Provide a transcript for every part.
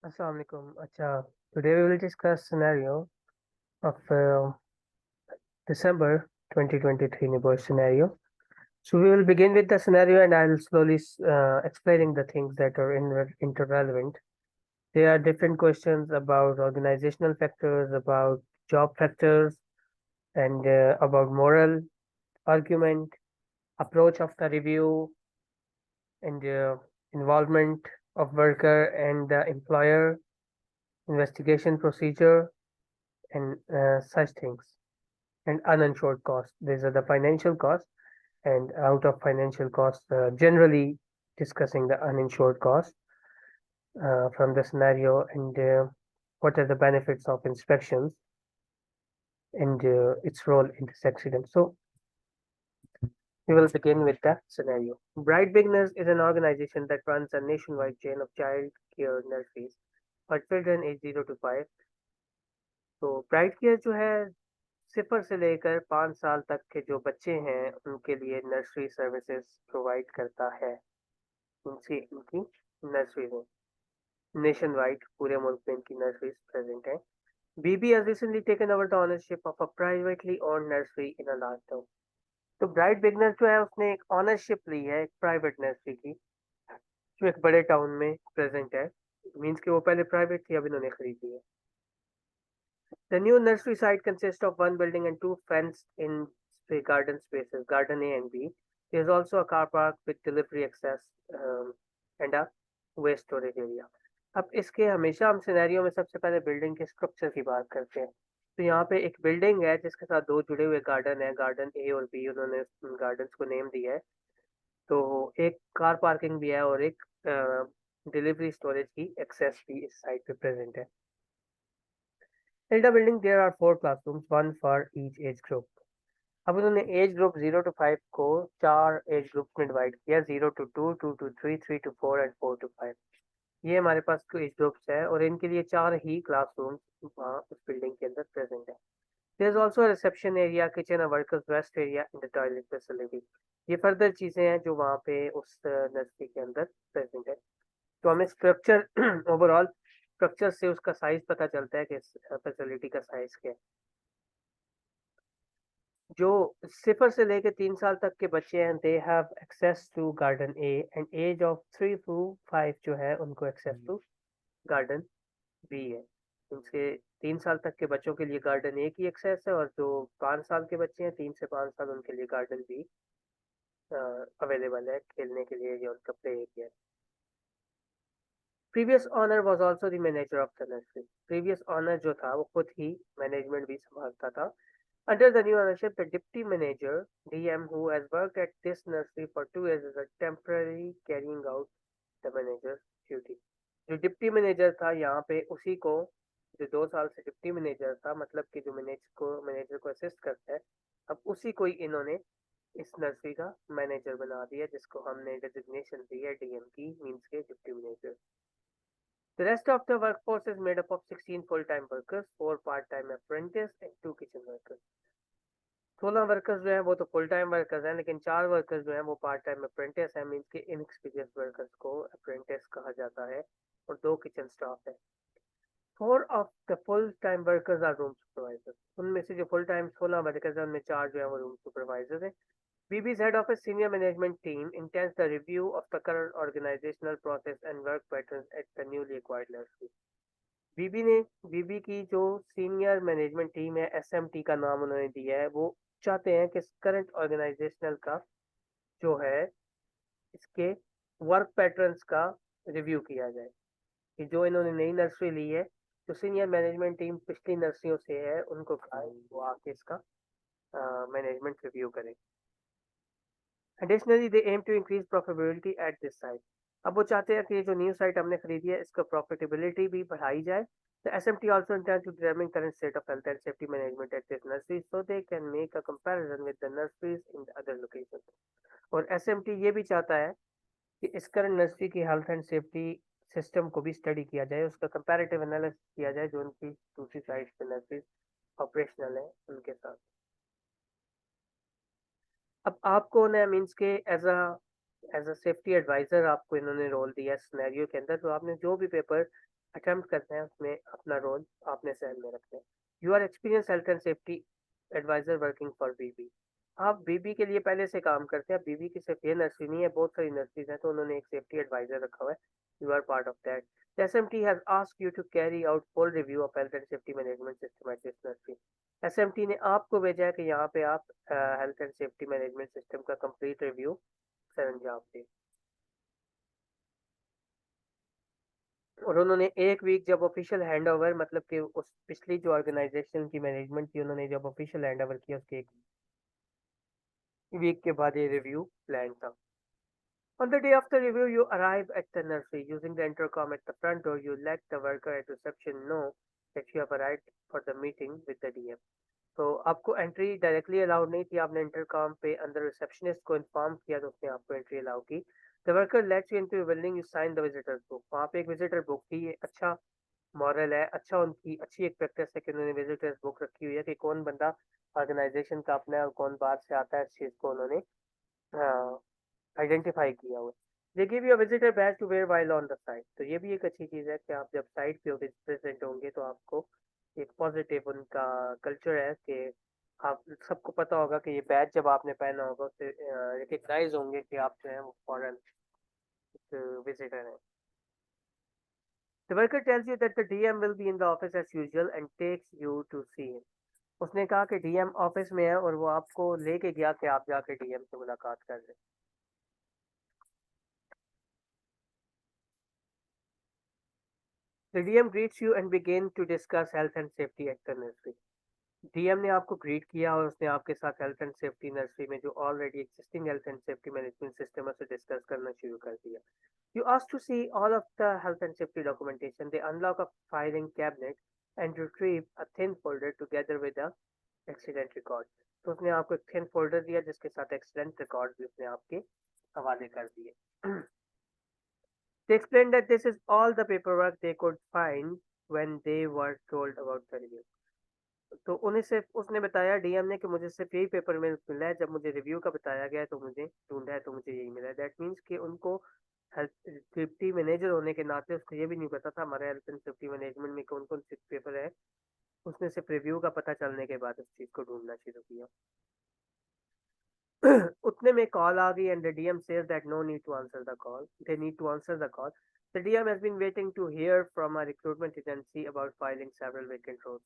Assalamualaikum. Today we will discuss scenario of December 2023 neighbor scenario. So we will begin with the scenario, and I'll slowly explaining the things that are interrelevant. There are different questions about organizational factors, about job factors, and about moral argument, approach of the review, and involvement of worker and the employer, investigation procedure, and such things. And uninsured costs. These are the financial costs, and out of financial costs, generally discussing the uninsured costs from the scenario, and what are the benefits of inspections and its role in this accident. So we will begin with the scenario. Bright Beginners is an organization that runs a nationwide chain of child care nurseries for children age 0 to 5. तो bright care जो है 0 से लेकर 5 साल तक के जो बच्चे हैं उनके लिए नर्सरी सर्विसेज प्रोवाइड करता है। इनकी नर्सरीज हैं नेशन वाइड, पूरे मुल्क में इनकी नर्सरीज प्रेजेंट हैं। बीबी has recently taken over the ownership of a privately owned nursery in a large town. तो ब्राइट बिगनर जो है उसने एक ऑनरशिप ली है एक प्राइवेट नर्सरी की जो एक बड़े टाउन में प्रेजेंट है। मीन्स कि वो पहले प्राइवेट थी, अब इन्होंने खरीद ली है। The new nursery site consists of one building and two fenced-in garden spaces, Garden A and B. There is also a car park with delivery access and a waste storage area. अब इसके हमेशा हम scenario में सबसे पहले building के structure की बात करते हैं। तो यहाँ पे एक बिल्डिंग है जिसके साथ दो जुड़े हुए गार्डन है, गार्डन ए और बी, उन्होंने गार्डन्स को नेम दिया है। तो एक कार पार्किंग भी है और एक डिलीवरी स्टोरेज की एक्सेस भी इस साइट पे प्रेजेंट है। In the building there are 4 classrooms, one for each age group. अब उन्होंने एज ग्रुप 0 to 5 को 4 एज ग्रुप में डिवाइड किया, 0 to 2, 2 to 3, 3 to 4 and 4 to 5। ये हमारे पास एज ग्रुप्स है और इनके लिए 4 ही क्लासरूम्स वहाँ उस बिल्डिंग के अंदर प्रेजेंट है। There is also reception area, kitchen, workers rest area and the toilet facility. ये फर्दर चीज़ें हैं जो वहाँ पे उस नर्सरी के अंदर प्रेजेंट है। तो हमें स्ट्रक्चर ओवरऑल स्ट्रक्चर से उसका साइज पता चलता है कि फैसिलिटी का साइज क्या है। जो 0 से लेकर 3 साल तक के बच्चे हैं they have access to garden A, and age of 3 to 5 जो है उनको एक्सेस टू गार्डन बी है। उनसे 3 साल तक के बच्चों के लिए गार्डन ए की एक्सेस है, और जो 5 साल के बच्चे हैं 3 से 5 साल उनके लिए गार्डन बी अवेलेबल है खेलने के लिए, या उनका प्ले एरिया है। Previous owner was also the manager of the nursery. Previous owner जो था वो खुद ही मैनेजमेंट भी संभालता था। Under the new ownership, the deputy manager (DM) who has worked at this nursery for 2 years is a temporary carrying out the manager's duty. जो deputy manager था यहाँ पे उसी को, जो 2 साल से डिप्टी मैनेजर था, मतलब कि जो मैनेजर को असिस्ट करता है, अब उसी को ही इन्होंने इस नर्सरी का मैनेजर बना दिया, जिसको हमने डेजिग्नेशन दी है डीएम की, मींस के deputy manager. The rest of the workforce is made up of 16 full-time workers, 4 part-time apprentices and 2 kitchen workers. 16 workers जो है वो तो फुल टाइम वर्कर्स हैं, लेकिन 4 वर्कर्स जो हैं वो पार्ट टाइम अप्रेंटिस हैं, मीन्स के इनएक्सपीरियंस वर्कर्स को अप्रेंटिस कहा जाता है, और 2 किचन स्टाफ है। 4 of the full time workers are room supervisor. उनमें से जो फुल टाइम 16 वर्कर्स हैं उनमें 4 जो है वो रूम सुपरवाइजर हैं। BB's head office senior management team intends the review of the current organizational process and work patterns at the newly acquired nursery. बीबी की जो सीनियर मैनेजमेंट टीम है, एसएमटी का नाम उन्होंने दिया है, वो चाहते हैं कि करंट ऑर्गेनाइजेशनल का जो है इसके वर्क पैटर्न्स का रिव्यू किया जाए, कि जो इन्होंने नई नर्सरी ली है, जो सीनियर मैनेजमेंट टीम पिछली नर्सरियों से है उनको कहा है वो आके इसका मैनेजमेंट रिव्यू करें। Additionally they aim to increase profitability at this site. अब वो चाहते हैं कि ये जो न्यू साइट हमने खरीदी है इसका प्रॉफिटेबिलिटी भी बढ़ाई जाए। The SMT also intends to determine current state of health and safety management at this nursery so they can make a comparison with the nurseries in the other locations. और SMT ये भी चाहता है कि इस करंट नर्सरी की health and safety system को भी स्टडी किया जाए, उसका कंपैरेटिव एनालिसिस किया जाए जो उनकी दूसरी साइड पे नर्सरी ऑपरेशनल है उनके साथ। अब आपको ना मीन्स के एज अ सेफ्टी एडवाइजर आपको इन्होंने रोल दिया सिनेरियो के अंदर, तो आपने जो भी पेपर अटेम्प्ट करते हैं उसमें अपना रोल आपने सहन में रखना है। You are experience health and safety adviser working for BB. आप बीबी के लिए पहले से काम करते हैं। बीबी की सिर्फ ये नर्सरी नहीं है, बहुत सारी नर्सरीज हैं, तो उन्होंने एक सेफ्टी एडवाइजर रखा हुआ है। You are part of that. SMT has asked you to carry out full review of health and safety management system at this nursery. SMT ने आपको भेजा है कि यहाँ पे आप health and safety management system का कंप्लीट रिव्यू सरंजाम दें। और उन्होंने एक वीक जब ऑफिशियल हैंड ओवर, मतलब कि उस पिछली जो ऑर्गेनाइजेशन की मैनेजमेंट थी, उन्होंने जब ऑफिशियल हैंड ओवर किया उसके एक वीक के बाद ये रिव्यू प्लान था। On the day of the review, you arrive at the nursery. Using the intercom at the front door, you let the worker at reception know that you have arrived for the meeting with the DM. तो आपको entry directly allowed नहीं थी, आपने intercom पे अंदर receptionist को inform किया तो उसने आपको एंट्री अलाउ की। The worker lets you into building, you sign the visitors book. वहाँ पे एक विजिटर बुक थी, ये अच्छा मॉरल है, अच्छा उनकी अच्छी एक प्रैक्टिस है कि उन्होंने विजिटर्स बुक रखी हुई है कि कौन बंदा ऑर्गेनाइजेशन का अपना है और कौन बाहर से आता है, इस चीज़ को उन्होंने आइडेंटिफाई किया हुआ है। They give you a visitor badge to wear while on the site. तो ये भी एक अच्छी चीज़ है कि आप जब साइट पे प्रेजेंट होंगे तो आपको एक पॉजिटिव उनका कल्चर है कि आप सबको पता होगा कि ये बैज जब आपने पहना होगा उससे रिकग्नाइज होंगे कि आप जो है वो फॉरेन विजिटर हैं। The worker tells you that the DM will be in the office as usual and takes you to see him. उसने कहा कि DM ऑफिस में है और वो आपको लेके गया कि आप जाके DM से मुलाकात कर लें। The DM greets you and begin to discuss health and safety at the nursery. DM ने आपको ग्रीट किया और उसने आपके साथ हेल्थ एंड सेफ्टी नर्सरी में जो already existing health and safety management system है उसे डिस्कस करना शुरू कर दिया। You ask to see all of the health and safety documentation. They unlock a filing cabinet and retrieve a thin folder together with a accident record. तो उसने आपको एक थिन फोल्डर दिया जिसके साथ एक्सीडेंट रिकॉर्ड भी उसने आपके हवाले कर दिए। They explained that this is all the paperwork they could find when they were told about the review. तो उन्हें सिर्फ उसने बताया डीएम ने कि मुझे सिर्फ यही पेपर में मिला है, जब मुझे रिव्यू का बताया गया है तो मुझे ढूंढा है तो मुझे यही मिला है। दैट मीन्स कि उनको हेल्थ सेफ्टी मैनेजर होने के नाते उसको ये भी नहीं पता था हमारे हेल्थ एंड सेफ्टी मैनेजमेंट में कौन कौन से पेपर है। उसने सिर्फ रिव्यू का पता चलने के बाद उस चीज़ को ढूंढना शुरू किया। उतने में कॉल आ गई and the DM says that no need to answer the call. They need to answer the call. The DM has been waiting to hear from a recruitment agency about filing several vacant roles.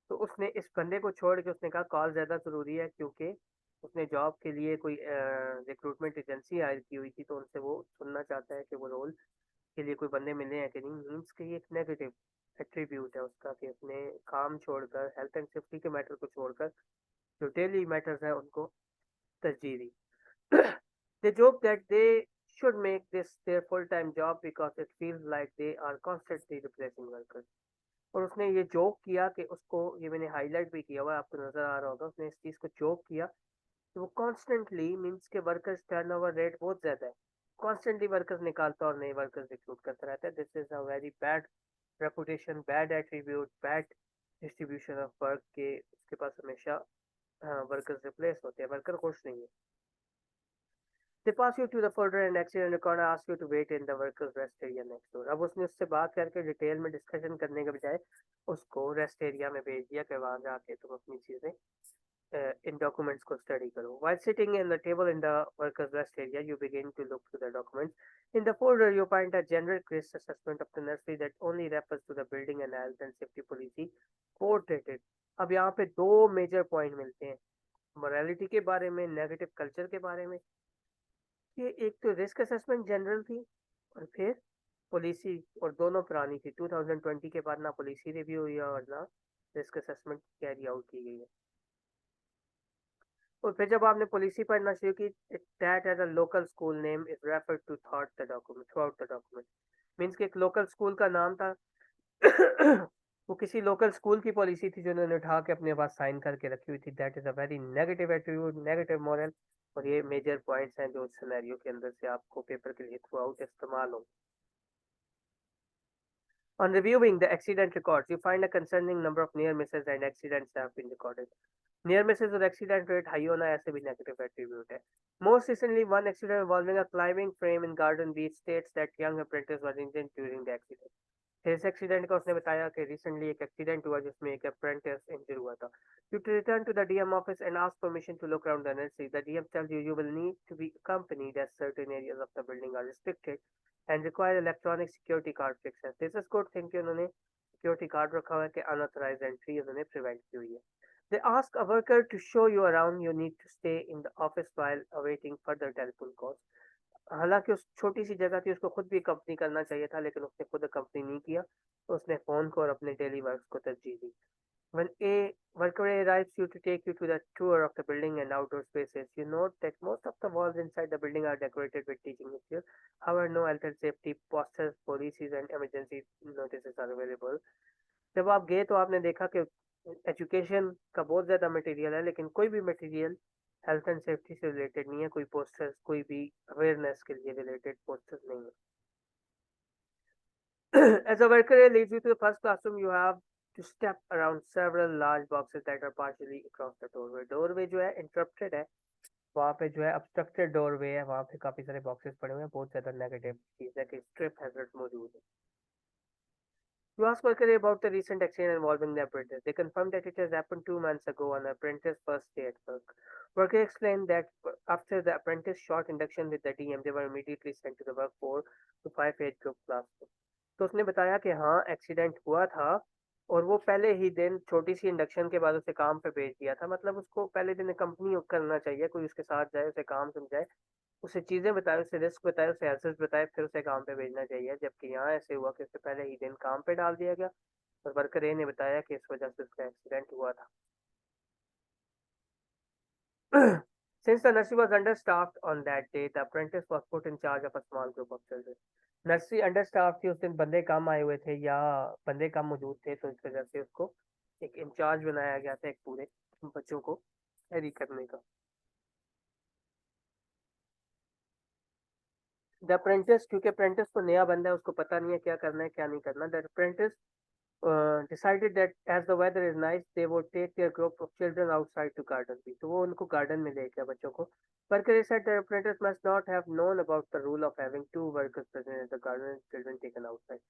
तो उसने इस बंदे को छोड़ के उसने कहा call ज़्यादा ज़रूरी है क्योंकि उसने जॉब के लिए कोई रिक्रूटमेंट एजेंसी हायर की हुई थी तो उनसे वो सुनना चाहता है कि वो रोल के लिए कोई बंदे मिले हैं कि नहीं। मीन्स कि ये एक नेगेटिव एट्रीब्यूट है उसका कि उसने काम छोड़कर हेल्थ एंड सेफ्टी के मैटर को छोड़कर जो डेली मैटर्स है उनको तरजीह दी। They joke that they should make this their full-time job because it feels like they are constantly replacing workers. और उसने ये जोक किया कि उसको, ये मैंने हाईलाइट भी किया हुआ है, आपको नजर आ रहा होगा, उसने इस चीज को जोक किया कि वो कॉन्स्टेंटली मीन्स के वर्कर्स टर्नओवर रेट बहुत ज्यादा है, कॉन्स्टेंटली वर्कर्स निकालता और नए वर्कर्स रिक्रूट करता रहता है। This is a very bad reputation, bad attribute, bad distribution of work के उसके पास हमेशा वर्कर्स रिप्लेस होते हैं, वर्कर खुश नहीं है। They pass you to the folder and accident record ask you to wait in the workers rest area next door. अब उसने उससे बात करके डिटेल में डिस्कशन करने के बजाय उसको रेस्ट एरिया में भेज दिया कि वहां जाके तुम अपनी चीजें इन डॉक्यूमेंट्स को स्टडी करो। While sitting in the table in the workers rest area, you begin to look through the documents. In the folder, you find a general risk assessment of the nursery that only refers to the building and health and safety policy code dated. अब यहाँ पे दो major point मिलते हैं, morality के बारे में, negative culture के बारे में। ये एक तो रिस्क असेसमेंट जनरल थी और फिर पॉलिसी, और दोनों पुरानी थी। 2020 के बाद ना पॉलिसी रिव्यू हुई है और ना रिस्क असेसमेंट कैरी आउट की गई है। और फिर जब आपने पॉलिसी पढ़ना शुरू की, that as a local school name is referred to thought the document throughout the document. Means कि एक लोकल स्कूल का नाम था। वो किसी लोकल स्कूल की पॉलिसी थी जो उन्होंने उठा के अपने पास साइन करके रखी हुई थी। That is a very negative attitude, negative moral. और ये मेजर पॉइंट्स हैं जो सिनेरियो के अंदर से आपको पेपर के लिए थ्रू आउट इस्तेमाल हो। On reviewing the accident records, you find a concerning number of near misses and accidents have been recorded. Near misses और accident rate high होना ऐसे भी negative attribute है। Most recently, one accident involving a climbing frame in Garden Beach states that young apprentice was injured during the accident. इस accident का उसने बताया कि रिसेंटली एक एक्सीडेंट हुआ जिसमें एक अप्रेंटिस इंजर हुआ था. You to return to the DM office and ask permission to look around the nursery. The DM tells you you will need to be accompanied as certain areas of the building are restricted and require electronic security card access. This is good thing कि उन्होंने security card रखा हुआ है कि unauthorized entry उन्होंने prevent की हुई है. They ask a worker to show you around. You need to stay in the office while awaiting further telephone calls. हालांकि उस छोटी सी जगह थी उसको खुद भी कंपनी करना चाहिए था लेकिन उसने खुद कंपनी नहीं किया तो उसने फोन को और अपने डेली वर्क को तरजीह दी. When a worker arrives you to take you to the tour of the building and outdoor spaces, you note that most of the walls inside the building are decorated with teaching material. However, no health and safety posters, policies and emergency notices are available. जब आप गए तो आपने देखा कि education का बहुत ज़्यादा मटेरियल है लेकिन कोई भी मटेरियल हेल्थ एंड सेफ्टी से रिलेटेड नहीं है. कोई पोस्टर्स कोई भी अवेयरनेस के लिए रिलेटेड पोस्टर्स नहीं है. As a worker leads you to the first classroom, you have to step around several large boxes that are partially across the doorway. Doorway जो है interrupted है, वहाँ पे जो है obstructed doorway है, वहाँ पे काफी सारे boxes पड़े हुए हैं. बहुत ज्यादा नेगेटिव चीज है कि strip hazard मौजूद है. You ask worker about the recent accident involving the apprentice. They confirm that it has happened 2 months ago on the apprentice's first day at work. Worker explained that after the apprentice short induction with the DM, they were immediately sent to the work 4 to 5 age group classroom. तो उसने बताया कि हाँ accident हुआ था और वो पहले ही दिन छोटी सी इंडक्शन के बाद उसे काम पे भेज दिया था. मतलब उसको पहले दिन कंपनी करना चाहिए, कोई उसके साथ जाए, उसे काम समझाए, उसे चीजें बताए, उसे रिस्क बताए, उसे एसेस बताए, फिर उसे काम पे भेजना चाहिए. जबकि यहाँ ऐसे हुआ कि उससे पहले ही दिन काम पे डाल दिया गया और वर्कर ए ने बताया कि इस वजह से उसका एक्सीडेंट हुआ था. Since the nursery was understaffed on that day, the apprentice was put in charge of a small group of children. Nursery understaff थी, उस दिन बंदे कम आए हुए थे या बंदे कम मौजूद थे तो इस वजह से उसको एक इंचार्ज बनाया गया था एक पूरे बच्चों को कैरी करने का. द अप्रेंटिस, क्योंकि अप्रेंटिस तो नया बंदा है उसको पता नहीं है क्या करना है क्या नहीं करना. The apprentice decided that as the weather is nice, they would take their group of children outside to garden भी. तो वो उनको गार्डन में ले गया बच्चों को. Worker said the apprentice must not have known about the rule of having two workers present at the garden and children taken outside.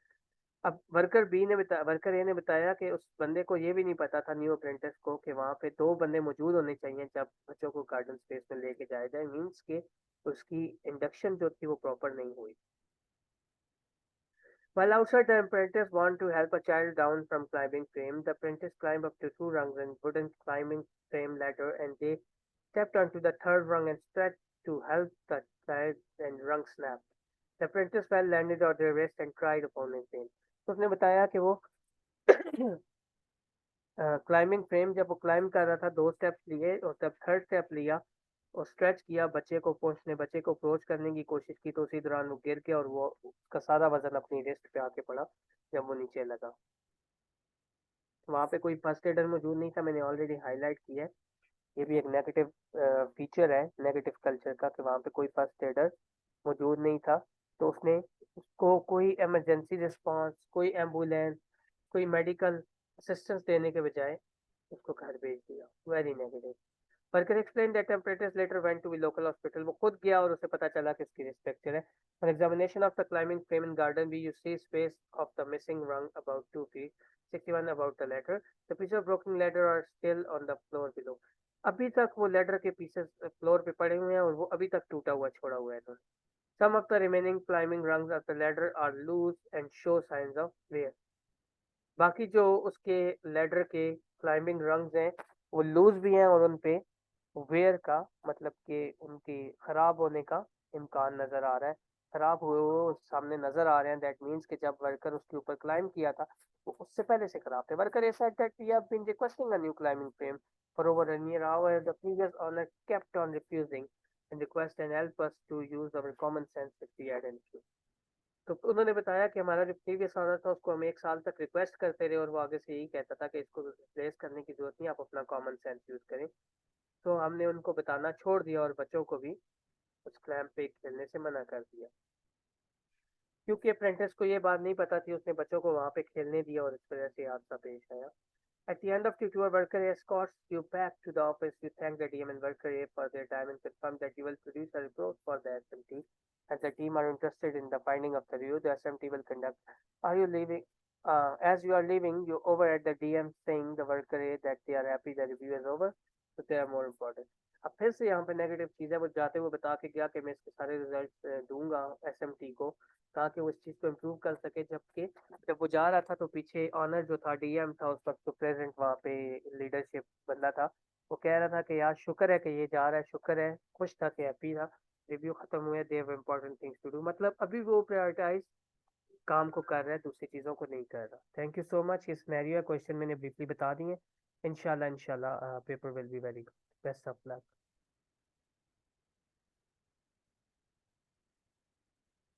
अब वर्कर ए ने बताया कि उस बंदे को ये भी नहीं पता था न्यू अप्रेंटिस को कि वहाँ पे दो बंदे मौजूद होने चाहिए जब बच्चों को गार्डन स्पेस में लेके जाया जाए. मीन्स के उसकी इंडक्शन जो थी वो प्रॉपर नहीं हुई. While outside, the apprentice wanted to help a child down from climbing frame. The apprentice climbed up to 2 rungs and wooden climbing frame ladder, and they stepped onto the third rung and stretched to help the child, and rung snapped. The apprentice fell, landed on their wrist, and cried upon in pain. तो उसने बताया कि वो climbing frame जब वो climb कर रहा था 2 स्टेप्स लिए और जब थर्ड स्टेप लिया और स्ट्रेच किया बच्चे को अप्रोच करने की कोशिश की तो उसी दौरान वो गिर गया और वो उसका सारा वजन अपनी रिस्ट पे आके पड़ा जब वो नीचे लगा. वहाँ पे कोई फर्स्ट एडर मौजूद नहीं था, मैंने ऑलरेडी हाईलाइट किया है. ये भी एक नेगेटिव फीचर है नेगेटिव कल्चर का कि वहाँ पे कोई फर्स्ट एडर मौजूद नहीं था. तो उसने उसको कोई इमरजेंसी रिस्पॉन्स, कोई एम्बुलेंस, कोई मेडिकल असिस्टेंस देने के बजाय उसको घर भेज दिया. Very negative. Parker explained that apparatus later went to a local hospital. वो खुद गया और उसे पता चला कि इसकी रिस्क फ्रैक्चर है. On examination of the climbing frame in garden, we you see space of the missing rung about 2 feet, 61 about the ladder. The pieces of broken ladder are still on the floor below. अभी तक वो ladder के pieces floor पे पड़े हुए हैं और वो अभी तक टूटा हुआ छोड़ा हुआ है. Some of the remaining climbing rungs of the ladder are loose and show signs of wear. बाकी जो उसके लेडर के क्लाइंबिंग रंग्स हैं वो लूज भी हैं और उन पे वेयर का मतलब कि उनके खराब होने का इम्कान नजर आ रहा है. खराब हुए हुए सामने नजर आ रहे हैं. दैट मीन्स कि जब वर्कर उसके ऊपर क्लाइंब किया था वो उससे पहले से खराब थे. वर्कर ऐसा that we have been requesting a new climbing frame for over a year. However the previous owner kept on refusing and request and help us to use our common sense with the identity. तो उन्होंने बताया कि हमारा जो previous honour था उसको हम 1 साल तक रिक्वेस्ट करते रहे और वो आगे से यही कहता था कि इसको रिप्लेस करने की जरूरत नहीं, आप अपना कॉमन सेंस यूज करें. तो हमने उनको बताना छोड़ दिया और बच्चों को भी उस क्लैम्प पे खेलने से मना कर दिया क्योंकि अप्रेंटिस को ये बात नहीं पता थी. उसने बच्चों को वहां पे खेलने दिया और इस वजह से हादसा पेश आया. At the end of the tour, worker A escorts you back to the office. You thank the DM and worker A for their time and confirm that you will produce a report for the SMT. As the team are interested in the finding of the review, the SMT will conduct. Are you leaving? As you are leaving, you over at the DM saying the worker that they are happy the review is over, so they are more important. अब फिर से यहाँ पे negative चीज़ है, वो जाते हुए बता के गया कि मैं इसके सारे रिजल्ट दूंगा एसएमटी को ताकि वो इस चीज़ को इम्प्रूव कर सके, जबकि जब वो जा रहा था तो पीछे ऑनर जो था डीएम था उस वक्त, तो प्रेजेंट वहाँ पे लीडरशिप बंदा था, वो कह रहा था कि यार शुक्र है कि ये जा रहा है, शुक्र है, खुश था कि हैप्पी था, रिव्यू खत्म हुए, they have important things to do, मतलब अभी वो प्रायोरिटाइज काम को कर रहा है, दूसरी चीज़ों को नहीं कर रहा। Thank you so much. ये सिनेरियो क्वेश्चन मैंने ब्रीफली बता दिए। इंशाल्लाह इंशाल्लाह paper will be very good. Best of luck.